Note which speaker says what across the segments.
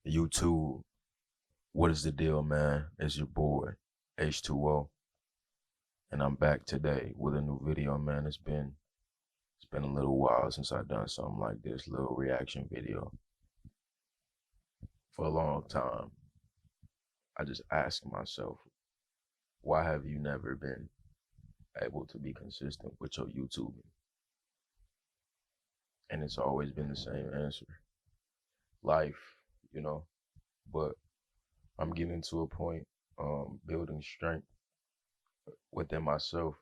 Speaker 1: YouTube, what is the deal, man? It's your boy, H2O, and I'm back today with a new video, man. It's been a little while since I've done something like this, little reaction video. For a long time, I just asked myself, why have you never been able to be consistent with your YouTubing? And it's always been the same answer. Life, you know, but I'm getting to a point, building strength within myself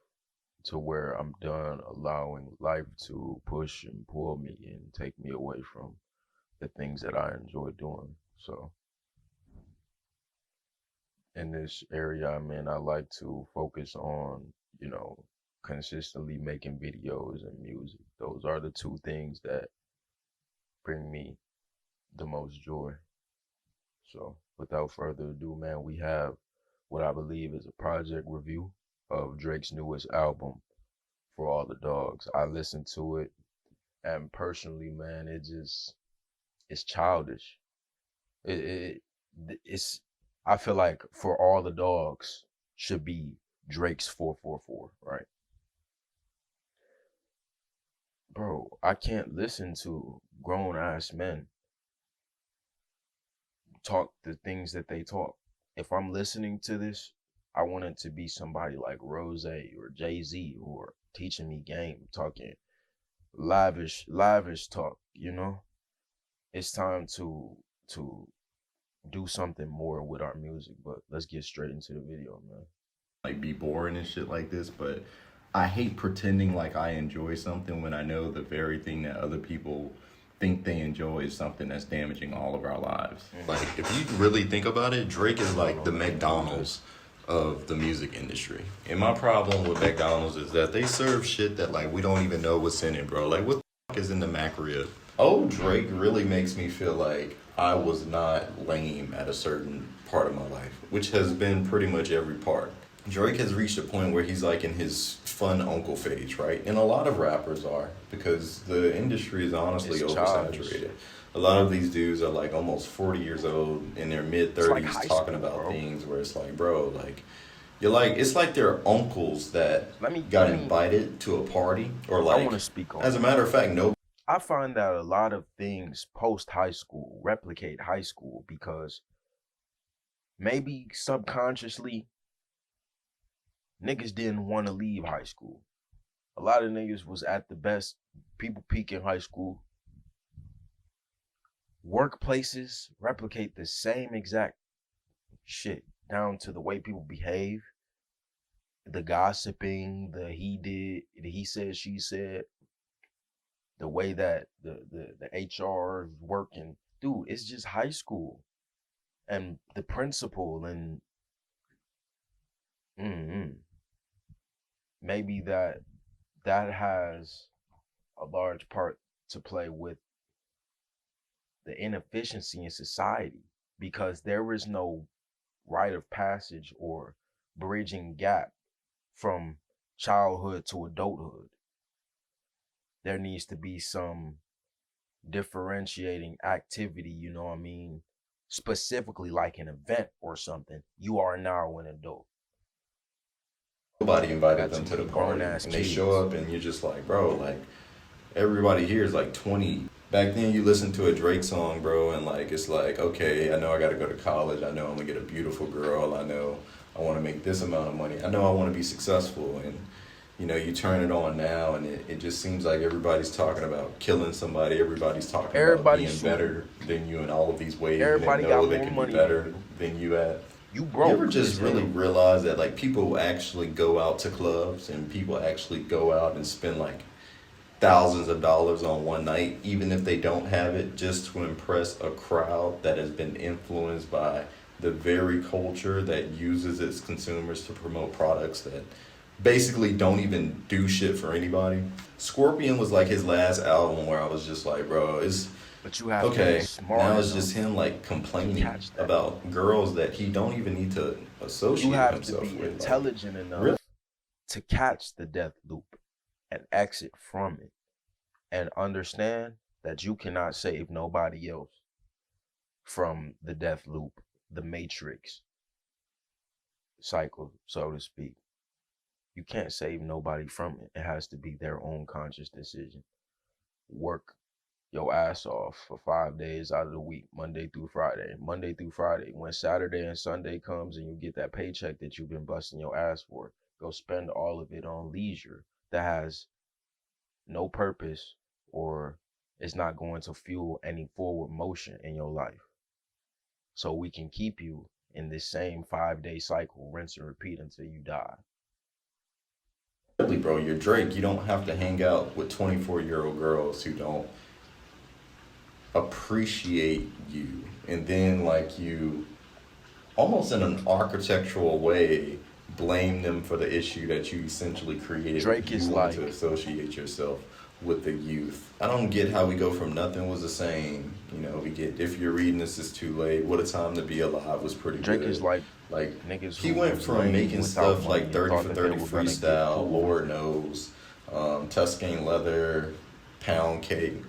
Speaker 1: to where I'm done allowing life to push and pull me and take me away from the things that I enjoy doing. So in this area I'm in, I like to focus on, you know, consistently making videos and music. Those are the two things that bring me the most joy. So without further ado, man, we have what I believe is a project review of Drake's newest album, For All the Dogs. I listened to it, and personally, man, it's childish. It, it it's I feel like For All the Dogs should be Drake's 444, right? Bro, I can't listen to grown ass men talk the things that they talk. If I'm listening to this, I want it to be somebody like Rose or Jay-Z who are teaching me game, talking lavish talk, you know? It's time to do something more with our music, but let's get straight into the video, man.
Speaker 2: Like be boring and shit like this, but I hate pretending like I enjoy something when I know the very thing that other people think they enjoy is something that's damaging all of our lives. Like if you really think about it, Drake is like the McDonald's of the music industry. And my problem with McDonald's is that they serve shit that like we don't even know what's in it, bro. Like what the fuck is in the McRib? Oh, Drake really makes me feel like I was not lame at a certain part of my life, which has been pretty much every part. Drake has reached a point where he's like in his fun uncle phase, right? And a lot of rappers are, because the industry is honestly
Speaker 1: It's childish.
Speaker 2: oversaturated. A lot of these dudes are like almost 40 years old in their mid
Speaker 1: It's like
Speaker 2: 30s
Speaker 1: high
Speaker 2: talking
Speaker 1: school,
Speaker 2: about
Speaker 1: bro.
Speaker 2: things where it's like, bro, like you're like it's like they're uncles that
Speaker 1: Let me
Speaker 2: got
Speaker 1: let me
Speaker 2: invited to a party, or
Speaker 1: I want
Speaker 2: like
Speaker 1: to speak on
Speaker 2: as a
Speaker 1: that.
Speaker 2: matter of fact, no.
Speaker 1: I find that a lot of things post high school replicate high school because maybe subconsciously niggas didn't want to leave high school. A lot of niggas was at the best, people peak in high school. Workplaces replicate the same exact shit down to the way people behave, the gossiping, the he did, the he said, she said, the way that the HR is working. Dude, it's just high school. And the principal and mm, maybe that has a large part to play with the inefficiency in society because there is no rite of passage or bridging gap from childhood to adulthood. There needs to be some differentiating activity, you know what I mean? Specifically like an event or something. You are now an adult.
Speaker 2: Nobody
Speaker 1: I
Speaker 2: invited
Speaker 1: got
Speaker 2: them
Speaker 1: too
Speaker 2: to the
Speaker 1: many grown
Speaker 2: party,
Speaker 1: ass
Speaker 2: and they
Speaker 1: kids.
Speaker 2: show up, and you're just like, bro, like everybody here is like 20. Back then, you listen to a Drake song, bro, and like it's like, okay, I know I got to go to college. I know I'm gonna get a beautiful girl. I know I want to make this amount of money. I know I want to be successful, and you turn it on now, and it just seems like everybody's talking about killing somebody. Everybody's talking about
Speaker 1: Everybody
Speaker 2: being
Speaker 1: shooting.
Speaker 2: better than you in all of these ways, and they
Speaker 1: Everybody
Speaker 2: know
Speaker 1: got
Speaker 2: they
Speaker 1: more
Speaker 2: can be
Speaker 1: money than
Speaker 2: better
Speaker 1: you.
Speaker 2: than you at.
Speaker 1: You
Speaker 2: You ever
Speaker 1: broke
Speaker 2: just
Speaker 1: as
Speaker 2: really
Speaker 1: hell.
Speaker 2: realize that like people actually go out to clubs and people actually go out and spend like thousands of dollars on one night, even if they don't have it, just to impress a crowd that has been influenced by the very culture that uses its consumers to promote products that basically don't even do shit for anybody. Scorpion was like his last album where I was just like, bro, it's
Speaker 1: But you have to be
Speaker 2: okay.
Speaker 1: smart
Speaker 2: Now it's
Speaker 1: enough
Speaker 2: just him like
Speaker 1: to
Speaker 2: complaining
Speaker 1: catch that.
Speaker 2: about girls that he don't even need to
Speaker 1: You
Speaker 2: associate
Speaker 1: have to
Speaker 2: himself
Speaker 1: be
Speaker 2: with. Like,
Speaker 1: intelligent enough
Speaker 2: really?
Speaker 1: to catch the death loop and exit from it and understand that you cannot save nobody else. from the death loop, the matrix cycle, so to speak. You can't save nobody from it. It has to be their own conscious decision. Work your ass off for 5 days out of the week, Monday through Friday. Monday through Friday. When Saturday and Sunday comes and you get that paycheck that you've been busting your ass for, go spend all of it on leisure that has no purpose or is not going to fuel any forward motion in your life. So we can keep you in this same 5 day cycle, rinse and repeat until you die.
Speaker 2: Really, bro, you're Drake. You don't have to hang out with 24-year-old girls who don't appreciate you. And then, like, you almost in an architectural way blame them for the issue that you essentially created.
Speaker 1: Drake
Speaker 2: You
Speaker 1: is
Speaker 2: want to
Speaker 1: like,
Speaker 2: associate yourself with the youth. I don't get how we go from nothing was the same. You know, we get if you're reading this is too late. What a time to be alive was pretty
Speaker 1: Drake
Speaker 2: good.
Speaker 1: is like
Speaker 2: Like
Speaker 1: niggas
Speaker 2: he
Speaker 1: who
Speaker 2: went
Speaker 1: was
Speaker 2: from
Speaker 1: lame
Speaker 2: making
Speaker 1: without
Speaker 2: stuff
Speaker 1: money
Speaker 2: like
Speaker 1: and
Speaker 2: 30
Speaker 1: thought
Speaker 2: for
Speaker 1: that they
Speaker 2: 30
Speaker 1: were gonna get
Speaker 2: freestyle,
Speaker 1: cool.
Speaker 2: Lord knows, Tuscane leather, pound cake.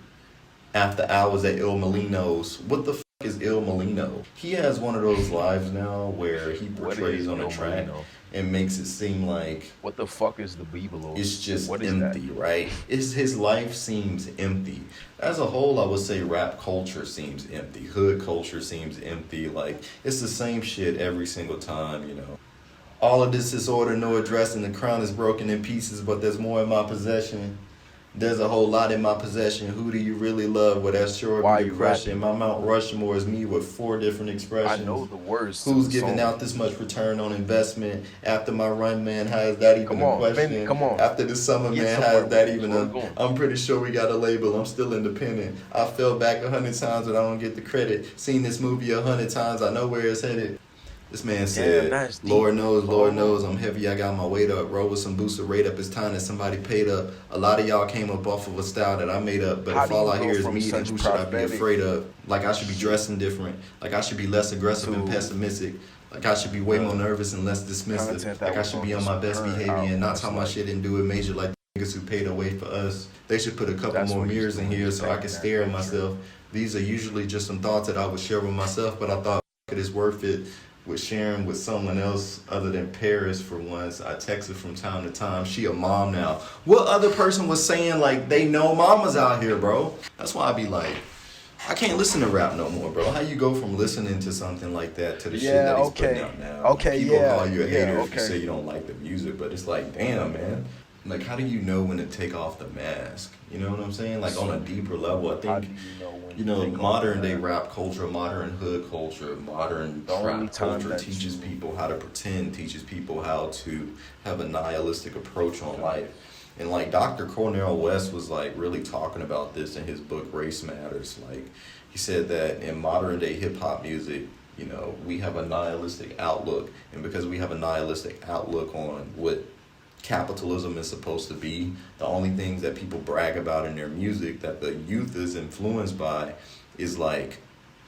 Speaker 2: After hours at Il Molino's. What the fuck is Il Molino? He has one of those lives now where he
Speaker 1: What
Speaker 2: portrays
Speaker 1: is
Speaker 2: on a
Speaker 1: Il
Speaker 2: track
Speaker 1: Molino?
Speaker 2: and makes it seem like
Speaker 1: What the fuck is the Biblos?
Speaker 2: it's just
Speaker 1: What is that?
Speaker 2: empty, right? His life seems empty. As a whole, I would say rap culture seems empty. Hood culture seems empty. Like, it's the same shit every single time, you know. All of this disorder, no address, and the crown is broken in pieces, but there's more in my possession. There's a whole lot in my possession. Who do you really love? Well, that's sure
Speaker 1: Why
Speaker 2: be
Speaker 1: you
Speaker 2: your question.
Speaker 1: rapping?
Speaker 2: My Mount Rushmore is me with 4 different
Speaker 1: I
Speaker 2: expressions.
Speaker 1: know the words to
Speaker 2: Who's
Speaker 1: the
Speaker 2: giving
Speaker 1: song.
Speaker 2: out this much return on investment after my run, man? How is that even
Speaker 1: Come
Speaker 2: a
Speaker 1: on,
Speaker 2: question?
Speaker 1: come on.
Speaker 2: After the summer,
Speaker 1: Get
Speaker 2: man, how
Speaker 1: somewhere
Speaker 2: is that
Speaker 1: with
Speaker 2: even
Speaker 1: this. Where
Speaker 2: a?
Speaker 1: we going?
Speaker 2: I'm pretty sure we got a label. I'm still independent. I fell back 100 times, but I don't get the credit. Seen this movie 100 times. I know where it's headed. This man
Speaker 1: Damn,
Speaker 2: said,
Speaker 1: that's deep.
Speaker 2: Lord
Speaker 1: Oh.
Speaker 2: knows, I'm heavy, I got my weight up. Roll with some booster rate up, it's time that somebody paid up. A lot of y'all came up off of a style that I made up, but
Speaker 1: How
Speaker 2: if
Speaker 1: do
Speaker 2: all
Speaker 1: you
Speaker 2: I
Speaker 1: go
Speaker 2: hear is
Speaker 1: from
Speaker 2: me, then
Speaker 1: such
Speaker 2: who should I be
Speaker 1: prophetic
Speaker 2: afraid of? Like I should be dressing different, like I should be less aggressive and
Speaker 1: to
Speaker 2: pessimistic. Like I should be way more
Speaker 1: the
Speaker 2: nervous and less dismissive.
Speaker 1: content that
Speaker 2: Like I
Speaker 1: was
Speaker 2: should
Speaker 1: on
Speaker 2: be on
Speaker 1: his
Speaker 2: my best
Speaker 1: current
Speaker 2: behavior and
Speaker 1: album?
Speaker 2: not
Speaker 1: That's
Speaker 2: talk my
Speaker 1: like,
Speaker 2: shit and do it major like the niggas who paid away for us. They should put a couple
Speaker 1: that's
Speaker 2: more
Speaker 1: what he's
Speaker 2: mirrors in
Speaker 1: doing.
Speaker 2: here
Speaker 1: He's
Speaker 2: so I can
Speaker 1: painting that
Speaker 2: stare at
Speaker 1: picture.
Speaker 2: myself. These are usually just some thoughts that I would share with myself, but I thought it is worth it with sharing with someone else other than Paris for once. I text her from time to time. She a mom now. What other person was saying like they know mamas out here, bro? That's why I be like, I can't listen to rap no more, bro. How you go from listening to something like that to the shit
Speaker 1: Yeah,
Speaker 2: that he's putting
Speaker 1: okay.
Speaker 2: out now?
Speaker 1: Okay,
Speaker 2: People
Speaker 1: yeah,
Speaker 2: call you a
Speaker 1: yeah,
Speaker 2: hater if you
Speaker 1: okay.
Speaker 2: say you don't like the music, but it's like, damn, man. Like, how do you know when to take off the mask? You know what I'm saying? Like, on a deeper level, I
Speaker 1: How do
Speaker 2: think,
Speaker 1: you know when
Speaker 2: you
Speaker 1: to
Speaker 2: know,
Speaker 1: take off
Speaker 2: modern
Speaker 1: the
Speaker 2: day
Speaker 1: mask?
Speaker 2: rap culture, modern hood culture, modern
Speaker 1: The only
Speaker 2: trap
Speaker 1: time
Speaker 2: culture
Speaker 1: that
Speaker 2: teaches
Speaker 1: you
Speaker 2: people how to pretend, teaches people how to have a nihilistic approach on life. And like Dr. Cornel West was like really talking about this in his book Race Matters. Like he said that in modern day hip hop music, you know, we have a nihilistic outlook, and because we have a nihilistic outlook on what capitalism is supposed to be, the only things that people brag about in their music that the youth is influenced by is like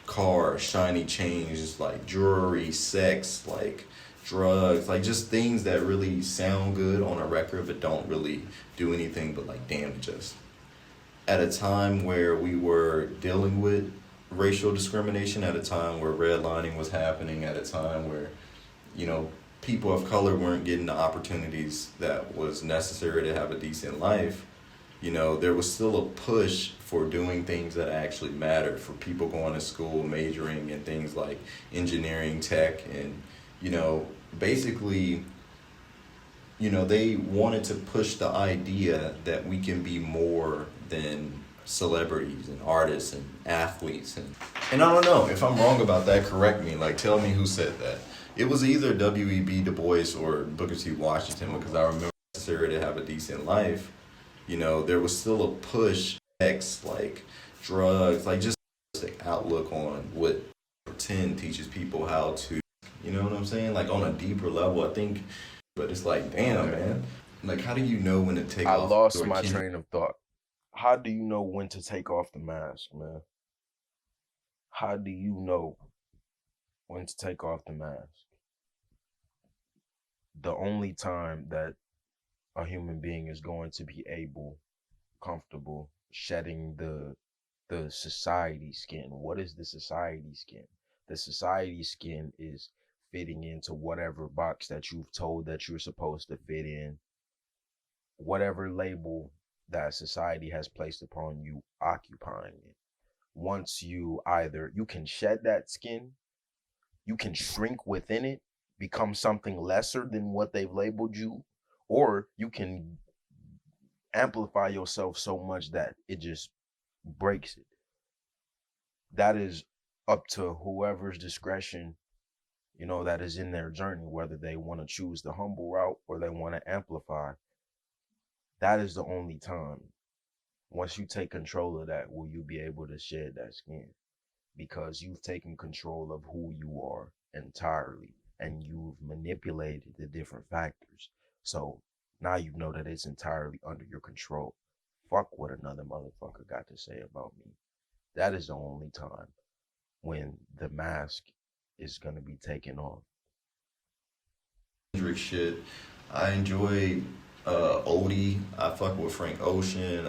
Speaker 2: cars, shiny chains, like jewelry, sex, like drugs, like just things that really sound good on a record but don't really do anything but like damage us. At a time where we were dealing with racial discrimination, at a time where redlining was happening, at a time where, you know, people of color weren't getting the opportunities that was necessary to have a decent life, you know, there was still a push for doing things that actually mattered, for people going to school, majoring in things like engineering, tech, and, you know, basically, you know, they wanted to push the idea that we can be more than celebrities and artists and athletes. And I don't know, if I'm wrong about that, correct me, like tell me who said that. It was either W.E.B. Du Bois or Booker T. Washington, because I remember necessary to have a decent life, you know, there was still a push, X, like drugs, like just the outlook on what pretend teaches people how to, you know what I'm saying? Like on a deeper level, I think, but it's like, damn, man. Like, how do you know when to take
Speaker 1: I
Speaker 2: off?
Speaker 1: lost
Speaker 2: Or
Speaker 1: my
Speaker 2: can
Speaker 1: train of thought. How do you know when to take off the mask, man? How do you know when to take off the mask? The only time that a human being is going to be able, comfortable, shedding the the society skin. What is the society skin? The society skin is fitting into whatever box that you've told that you're supposed to fit in, whatever label that society has placed upon you, occupying it. Once you can shed that skin, you can shrink within it, become something lesser than what they've labeled you, or you can amplify yourself so much that it just breaks it. That is up to whoever's discretion, that is in their journey, whether they want to choose the humble route or they want to amplify. That is the only time. Once you take control of that, will you be able to shed that skin? Because you've taken control of who you are entirely and you've manipulated the different factors. So now you know that it's entirely under your control. Fuck what another motherfucker got to say about me. That is the only time when the mask is going to be taken off.
Speaker 2: Kendrick shit. I enjoy Odie. I fuck with Frank Ocean.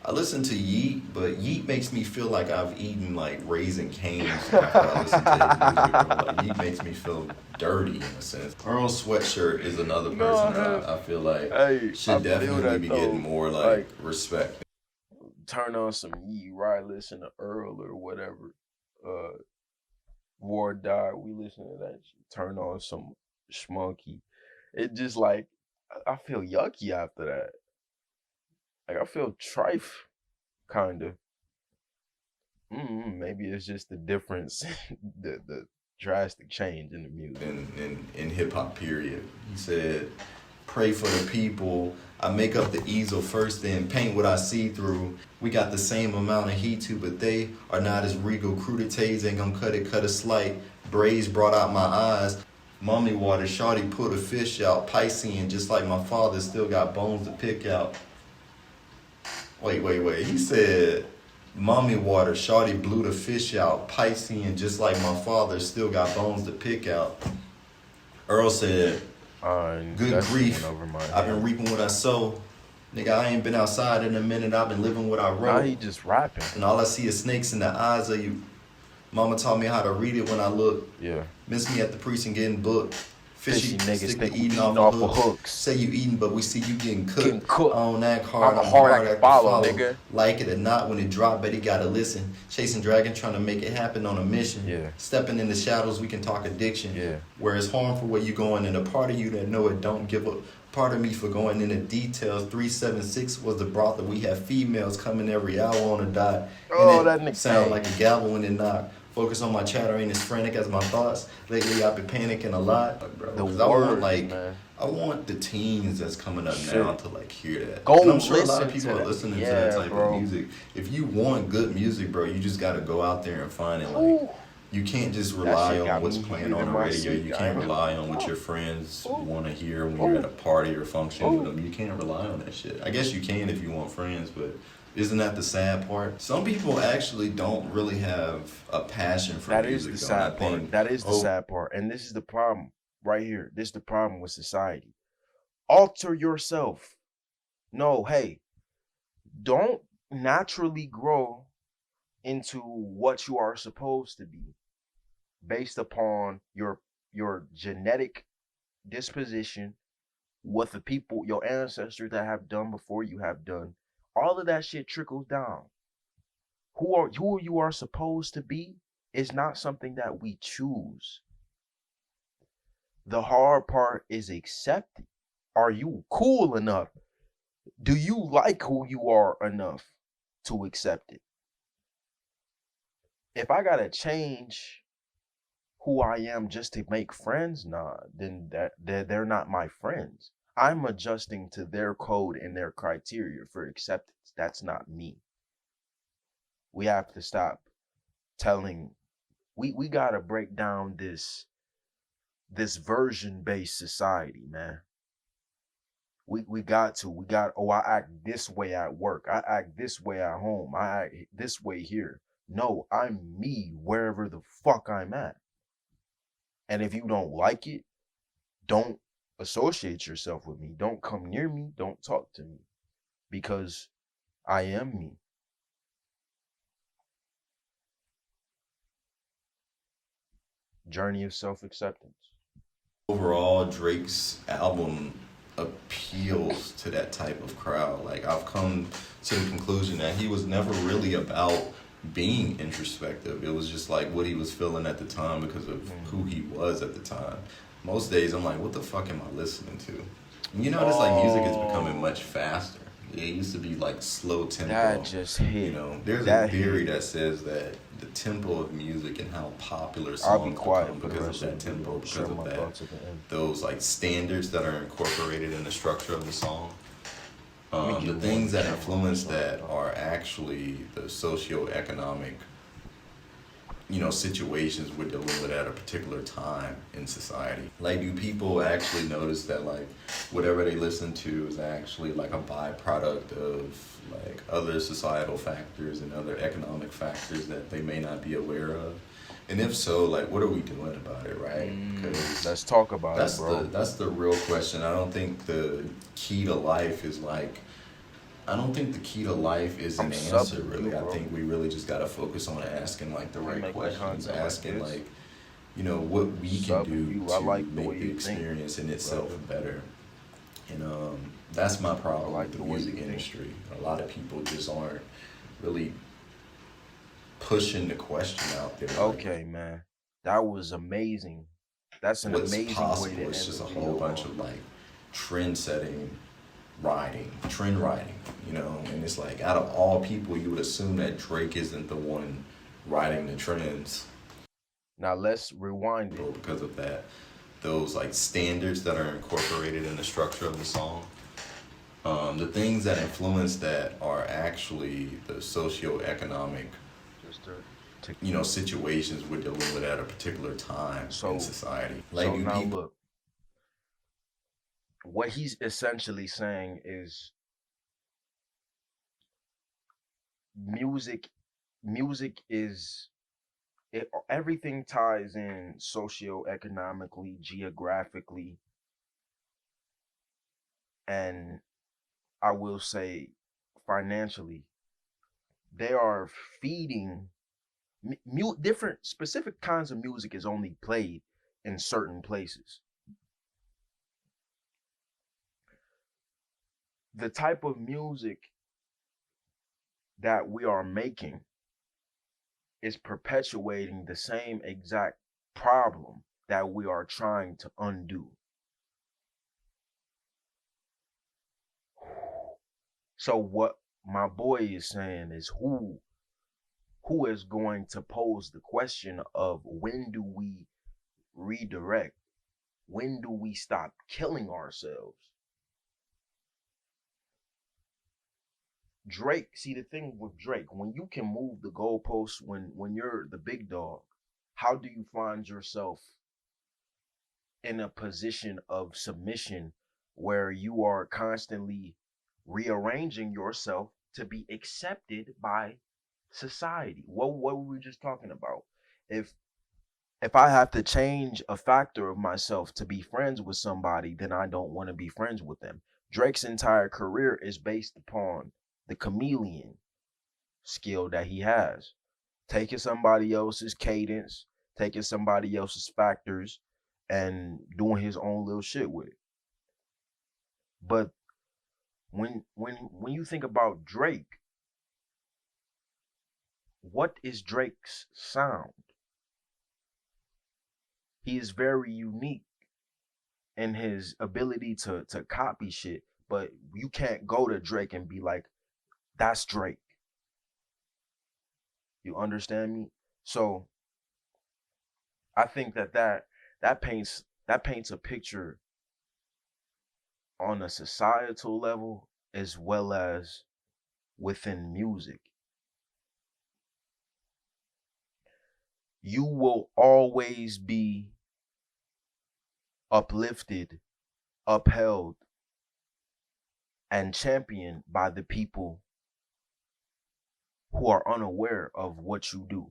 Speaker 2: I listen to Yeet, but Yeet makes me feel like I've eaten like Raisin Cane's after I listen to his music, bro. Like Yeet makes me feel dirty in a sense. Earl Sweatshirt is another person I feel like should definitely be getting more like respect.
Speaker 1: Turn on some Yeet, right? Listen to Earl or whatever. War Die, we listen to that shit. Turn on some Schmunky. It just like I feel yucky after that. Like I feel trife, kind of. Maybe it's just the difference, the drastic change in the music.
Speaker 2: In hip hop, period. He said, "Pray for the people. I make up the easel first, then paint what I see through. We got the same amount of heat too, but they are not as regal. Crudités ain't gonna cut it slight. Braids brought out my eyes. Mommy water, shawty put a fish out. Piscean, just like my father, still got bones to pick out." Wait. He said, "Mommy water, shawty blew the fish out. Piscean, just like my father, still got bones to pick out." Earl said, "Good grief, I've been reaping what I sow. Nigga, I ain't been outside in a minute. I've been living what I wrote.
Speaker 1: Now he just rapping.
Speaker 2: And all I see is snakes in the eyes of you. Mama taught me how to read it when I look.
Speaker 1: Yeah.
Speaker 2: Miss me at the precinct getting booked. Fishy
Speaker 1: niggas
Speaker 2: stick to
Speaker 1: eating
Speaker 2: off
Speaker 1: of hooks.
Speaker 2: Say you eating, but we see you getting cooked.
Speaker 1: Getting cooked.
Speaker 2: I don't act hard.
Speaker 1: I'm hard to follow, nigga.
Speaker 2: Like it or not, when it drop, but he gotta listen. Chasing dragon, trying to make it happen on a mission.
Speaker 1: Yeah.
Speaker 2: Stepping in the shadows, we can talk addiction.
Speaker 1: Yeah.
Speaker 2: Where it's harmful where you going, and a part of you that know it don't give up. Part of me for going into details. 376 was the brothel. We have females coming every hour on a dot.
Speaker 1: Oh, that nigga
Speaker 2: sound like a gavel when it knock. Focus on my chatter, ain't as frantic as my thoughts. Lately, I've been panicking a lot, bro.
Speaker 1: The words,
Speaker 2: man. I want the teens that's coming up now to like hear that.
Speaker 1: Go
Speaker 2: and I'm sure a lot of people
Speaker 1: to
Speaker 2: are listening to that type of music. If you want good music, bro, you just got to go out there and find it. Like, you can't just rely on what's playing on the radio. You can't rely on what your friends want to hear when you're at a party or function with them. You can't rely on that shit. I guess you can if you want friends, but isn't that the sad part? Some people actually don't really have a passion for music.
Speaker 1: That is the sad part. That is the sad part. And this is the problem right here. This is the problem with society. Alter yourself. No, hey, don't naturally grow into what you are supposed to be based upon your genetic disposition, what the people, your ancestors that have done before you have done. All of that shit trickles down. Who you are supposed to be is not something that we choose. The hard part is accepting. Are you cool enough? Do you like who you are enough to accept it? If I gotta change who I am just to make friends, then they're not my friends. I'm adjusting to their code and their criteria for acceptance. That's not me. We have to stop telling. We gotta break down this version-based society, man. We got, I act this way at work. I act this way at home. I act this way here. No, I'm me wherever the fuck I'm at. And if you don't like it, don't associate yourself with me. Don't come near me. Don't talk to me. Because I am me. journey of self-acceptance.
Speaker 2: Overall, Drake's album appeals to that type of crowd. Like, I've come to the conclusion that he was never really about being introspective. It was just like what he was feeling at the time because of who he was at the time. Most days I'm like, what the fuck am I listening to? And you notice like music is becoming
Speaker 1: Oh,
Speaker 2: much faster. It used to be like slow
Speaker 1: that
Speaker 2: tempo.
Speaker 1: just
Speaker 2: You
Speaker 1: hit.
Speaker 2: know, there's a
Speaker 1: That
Speaker 2: theory
Speaker 1: hit.
Speaker 2: that says that the tempo of music and how popular
Speaker 1: I'll be
Speaker 2: songs
Speaker 1: quiet
Speaker 2: become
Speaker 1: for the
Speaker 2: because of
Speaker 1: rest of
Speaker 2: that
Speaker 1: the
Speaker 2: tempo,
Speaker 1: video. Share
Speaker 2: because of
Speaker 1: my
Speaker 2: that
Speaker 1: thoughts at the end.
Speaker 2: those like standards that are incorporated in the structure of the song.
Speaker 1: Let me
Speaker 2: The
Speaker 1: get one
Speaker 2: things
Speaker 1: to
Speaker 2: that
Speaker 1: share my
Speaker 2: influence
Speaker 1: thoughts.
Speaker 2: that are actually the socioeconomic, situations we're dealing with at a particular time in society. Like, do people actually notice that like whatever they listen to is actually like a byproduct of like other societal factors and other economic factors that they may not be aware of? And if so, like, what are we doing about it, right? Because
Speaker 1: Let's talk about it, bro.
Speaker 2: that's the real question. I don't think the key to life is like I don't think the key to life is
Speaker 1: I'm
Speaker 2: an answer,
Speaker 1: subbing you,
Speaker 2: really. I
Speaker 1: bro.
Speaker 2: think we really just gotta focus on asking like the
Speaker 1: We
Speaker 2: right
Speaker 1: making
Speaker 2: questions,
Speaker 1: content like
Speaker 2: asking
Speaker 1: this.
Speaker 2: like, what we can
Speaker 1: Subbing
Speaker 2: do
Speaker 1: you. I
Speaker 2: to
Speaker 1: like the way
Speaker 2: make the
Speaker 1: you think,
Speaker 2: experience in itself
Speaker 1: brother.
Speaker 2: better. And that's my
Speaker 1: I
Speaker 2: problem with
Speaker 1: like
Speaker 2: the
Speaker 1: the way
Speaker 2: music
Speaker 1: you think.
Speaker 2: industry. A lot of people just aren't really pushing the question out there, like
Speaker 1: Okay, man. That was amazing. That's an
Speaker 2: what's
Speaker 1: amazing way to
Speaker 2: possible. It's
Speaker 1: end
Speaker 2: just
Speaker 1: the
Speaker 2: a whole
Speaker 1: video
Speaker 2: bunch
Speaker 1: off.
Speaker 2: of like trend setting trend writing, and it's like out of all people, you would assume that Drake isn't the one writing the trends,
Speaker 1: Now let's rewind it.
Speaker 2: because of that, those like standards that are incorporated in the structure of the song. The things that influence that are actually the socioeconomic,
Speaker 1: Just to
Speaker 2: situations we're dealing with at a particular time in
Speaker 1: so
Speaker 2: society. Like,
Speaker 1: so
Speaker 2: do
Speaker 1: now
Speaker 2: people
Speaker 1: look, what he's essentially saying is music music is everything ties in socioeconomically, geographically, and I will say financially. They are feeding different specific kinds of music is only played in certain places. The type of music that we are making is perpetuating the same exact problem that we are trying to undo. So what my boy is saying is who is going to pose the question of when do we redirect? When do we stop killing ourselves? Drake, see the thing with Drake, when you can move the goalposts, when you're the big dog, how do you find yourself in a position of submission where you are constantly rearranging yourself to be accepted by society? What were we just talking about? If if I have to change a factor of myself to be friends with somebody, then I don't want to be friends with them. Drake's entire career is based upon the chameleon skill that he has. Taking somebody else's cadence, taking somebody else's factors, and doing his own little shit with it. But when you think about Drake, what is Drake's sound? He is very unique in his ability to copy shit, but you can't go to Drake and be like, that's Drake. You understand me? So I think that paints a picture on a societal level as well as within music. You will always be uplifted, upheld, and championed by the people who are unaware of what you do,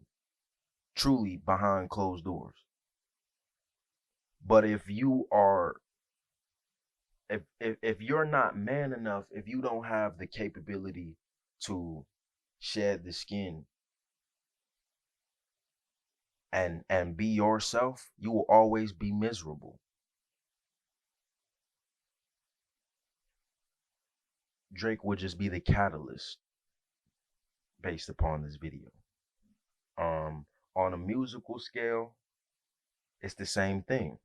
Speaker 1: truly behind closed doors. But if you're not man enough, if you don't have the capability to shed the skin and be yourself, you will always be miserable. Drake would just be the catalyst based upon this video. Um, on a musical scale, it's the same thing.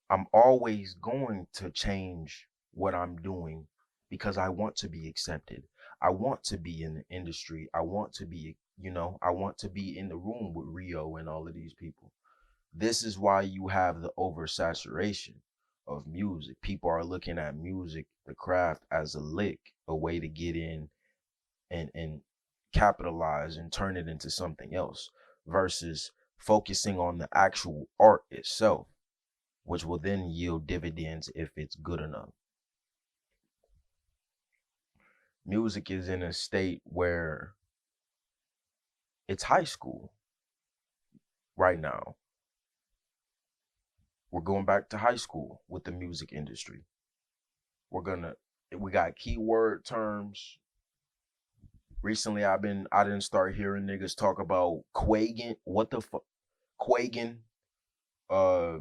Speaker 1: I'm always going to change what I'm doing because I want to be accepted. I want to be in the industry. I want to be, I want to be in the room with Rio and all of these people. This is why you have the oversaturation of music. People are looking at music, the craft, as a lick, a way to get in and capitalize and turn it into something else versus focusing on the actual art itself, which will then yield dividends if it's good enough. Music is in a state where it's high school right now. We're going back to high school with the music industry. We got keyword terms. Recently I didn't start hearing niggas talk about quagging. What the fuck? Quagging. Uh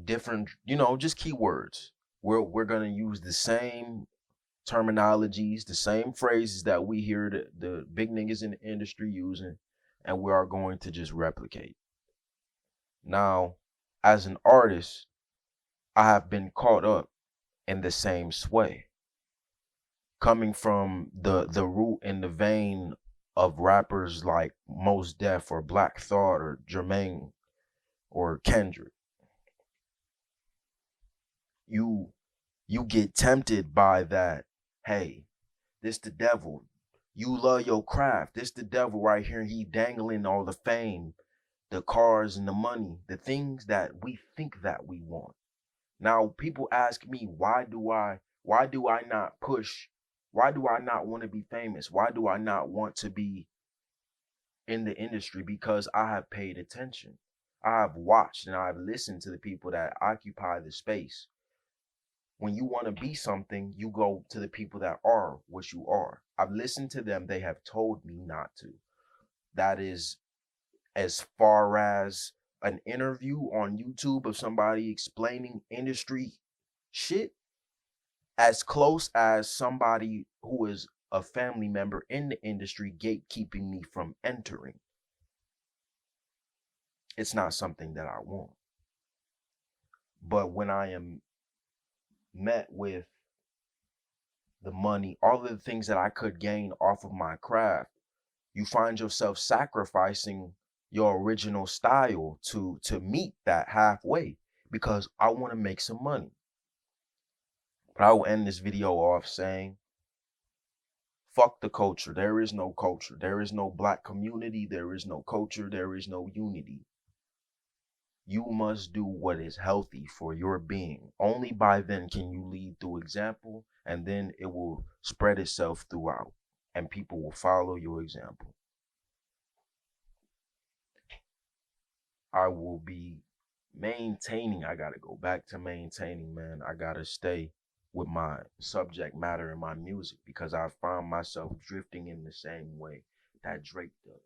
Speaker 1: different, just keywords. We're gonna use the same terminologies, the same phrases that we hear the big niggas in the industry using, and we are going to just replicate. Now, as an artist, I have been caught up in the same sway, coming from the root and the vein of rappers like Mos Def or Black Thought or Jermaine or Kendrick. You you get tempted by that. Hey, this the devil. You love your craft. This the devil right here. He dangling all the fame, the cars and the money, the things that we think that we want. Now people ask me, why do I not push? Why do I not want to be famous? Why do I not want to be in the industry? Because I have paid attention. I have watched and I've listened to the people that occupy the space. When you want to be something, you go to the people that are what you are. I've listened to them. They have told me not to. That is as far as an interview on YouTube of somebody explaining industry shit, as close as somebody who is a family member in the industry gatekeeping me from entering. It's not something that I want. But when I am met with the money, all of the things that I could gain off of my craft, you find yourself sacrificing your original style to meet that halfway because I want to make some money. But I will end this video off saying, fuck the culture. There is no culture. There is no black community. There is no culture. There is no unity. You must do what is healthy for your being. Only by then can you lead through example, and then it will spread itself throughout, and people will follow your example. I will be maintaining. I got to go back to maintaining, man. I got to stay with my subject matter in my music because I found myself drifting in the same way that Drake does.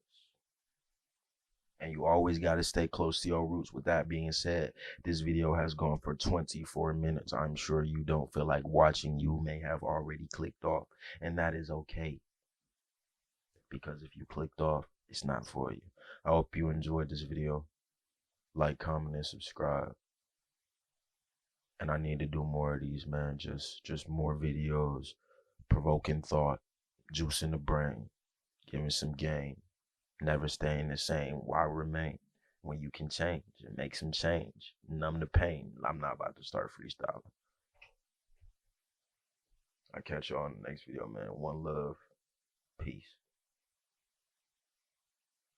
Speaker 1: And you always got to stay close to your roots. With that being said, this video has gone for 24 minutes. I'm sure you don't feel like watching. You may have already clicked off, and that is okay. Because if you clicked off, it's not for you. I hope you enjoyed this video. Like, comment, and subscribe. And I need to do more of these, man. Just more videos, provoking thought, juicing the brain, giving some game. Never staying the same. Why remain when you can change and make some change? Numb the pain. I'm not about to start freestyling. I'll catch you on the next video, man. One love. Peace.